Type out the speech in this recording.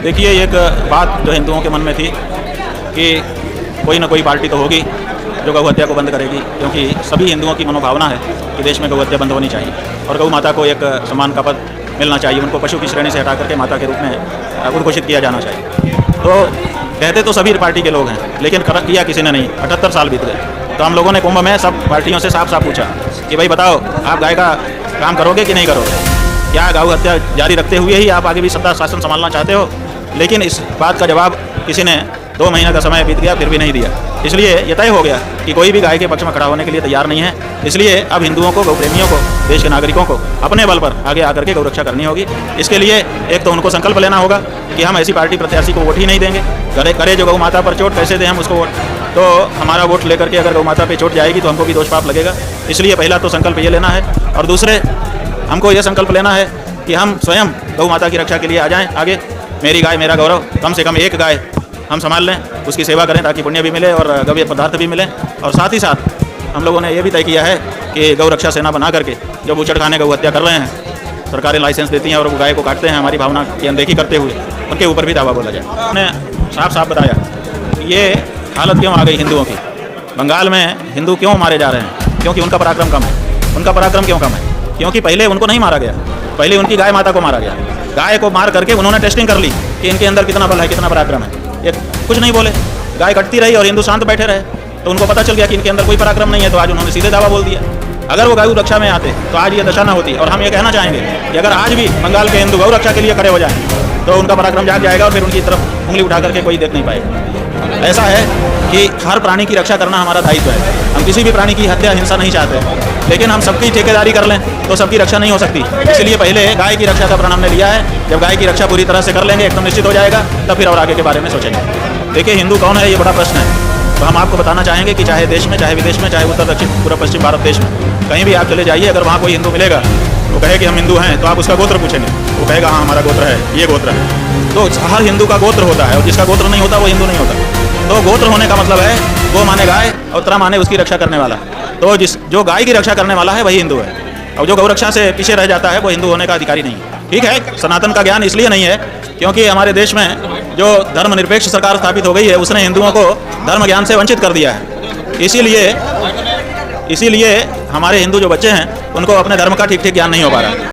देखिए, एक बात जो हिंदुओं के मन में थी कि कोई ना कोई पार्टी तो होगी जो गौ हत्या को बंद करेगी, क्योंकि सभी हिंदुओं की मनोभावना है कि देश में गौ हत्या बंद होनी चाहिए और गौ माता को एक सम्मान का पद मिलना चाहिए। उनको पशु की श्रेणी से हटा करके माता के रूप में उद्घोषित किया जाना चाहिए। तो कहते तो सभी पार्टी के लोग हैं, लेकिन किया किसी ने नहीं। 78 साल बीत गए। तो हम लोगों ने कुंभ में सब पार्टियों से साफ साफ पूछा कि भाई बताओ, आप गाय का काम करोगे कि नहीं करोगे? क्या गौ हत्या जारी रखते हुए ही आप आगे भी सत्ता शासन संभालना चाहते हो? लेकिन इस बात का जवाब किसी ने 2 महीने का समय बीत गया फिर भी नहीं दिया। इसलिए ये तय हो गया कि कोई भी गाय के पक्ष में खड़ा होने के लिए तैयार नहीं है। इसलिए अब हिंदुओं को, गौ प्रेमियों को, देश के नागरिकों को अपने बल पर आगे आकर के गौ रक्षा करनी होगी। इसके लिए एक तो उनको संकल्प लेना होगा कि हम ऐसी पार्टी प्रत्याशी को वोट ही नहीं देंगे। करे जो गौ माता पर चोट, कैसे दें हम उसको वोट? तो हमारा वोट लेकर के अगर गौ माता पर चोट जाएगी तो हमको भी दोष पाप लगेगा। इसलिए पहला तो संकल्प ये लेना है, और दूसरे हमको ये संकल्प लेना है कि हम स्वयं गौ माता की रक्षा के लिए आ जाएं आगे। मेरी गाय मेरा गौरव, कम से कम एक गाय हम संभाल लें, उसकी सेवा करें ताकि पुण्य भी मिले और गव्य पदार्थ भी मिले। और साथ ही साथ हम लोगों ने ये भी तय किया है कि गौ रक्षा सेना बना करके जो बूचड़ खाने गौ हत्या कर रहे हैं, सरकारें लाइसेंस देती हैं और वो गाय को काटते हैं हमारी भावना की अनदेखी करते हुए, उनके ऊपर भी दावा बोला जाए। उन्होंने साफ साफ बताया कि ये हालत क्यों आ गई हिंदुओं की। बंगाल में हिंदू क्यों मारे जा रहे हैं? क्योंकि उनका पराक्रम कम है। उनका पराक्रम क्यों कम है? क्योंकि पहले उनको नहीं मारा गया, पहले उनकी गाय माता को मारा गया। गाय को मार करके उन्होंने टेस्टिंग कर ली कि इनके अंदर कितना बल है, कितना पराक्रम है। ये कुछ नहीं बोले, गाय कटती रही और हिंदू शांत बैठे रहे। तो उनको पता चल गया कि इनके अंदर कोई पराक्रम नहीं है, तो आज उन्होंने सीधे दावा बोल दिया। अगर वो गौ रक्षा में आते तो आज ये दशा न होती। और हम ये कहना चाहेंगे कि अगर आज भी बंगाल के हिंदू गौ रक्षा के लिए खड़े हो जाएं तो उनका पराक्रम जाग जाएगा और फिर उनकी तरफ उंगली उठा करके कोई देख नहीं पाएगा। ऐसा है कि हर प्राणी की रक्षा करना हमारा दायित्व है। हम किसी भी प्राणी की हत्या, हिंसा नहीं चाहते, लेकिन हम सबकी ठेकेदारी कर लें तो सबकी रक्षा नहीं हो सकती। इसलिए पहले गाय की रक्षा का प्रण हमने लिया है। जब गाय की रक्षा पूरी तरह से कर लेंगे, एकदम निश्चित हो जाएगा, तब फिर और आगे के बारे में सोचेंगे। देखिए, हिंदू कौन है, ये बड़ा प्रश्न है। तो हम आपको बताना चाहेंगे कि चाहे देश में, चाहे विदेश में, चाहे उत्तर दक्षिण पूरा पश्चिम भारत देश में, कहीं भी आप चले जाइए, अगर वहाँ कोई हिंदू मिलेगा वो कहे कि हम हिंदू हैं, तो आप उसका गोत्र पूछेंगे, वो कहेगा हाँ हमारा गोत्र है, ये गोत्र है। तो हर हिंदू का गोत्र होता है और जिसका गोत्र नहीं होता वो हिंदू नहीं होता। तो गोत्र होने का मतलब है गो माने गाय और त्र माने उसकी रक्षा करने वाला। तो जो गाय की रक्षा करने वाला है वही हिंदू है, और जो गौ रक्षा से पीछे रह जाता है वो हिंदू होने का अधिकारी नहीं है। ठीक है, सनातन का ज्ञान इसलिए नहीं है क्योंकि हमारे देश में जो धर्मनिरपेक्ष सरकार स्थापित हो गई है उसने हिंदुओं को धर्म ज्ञान से वंचित कर दिया है। इसीलिए हमारे हिंदू जो बच्चे हैं उनको अपने धर्म का ठीक ठीक ज्ञान नहीं हो पा रहा है।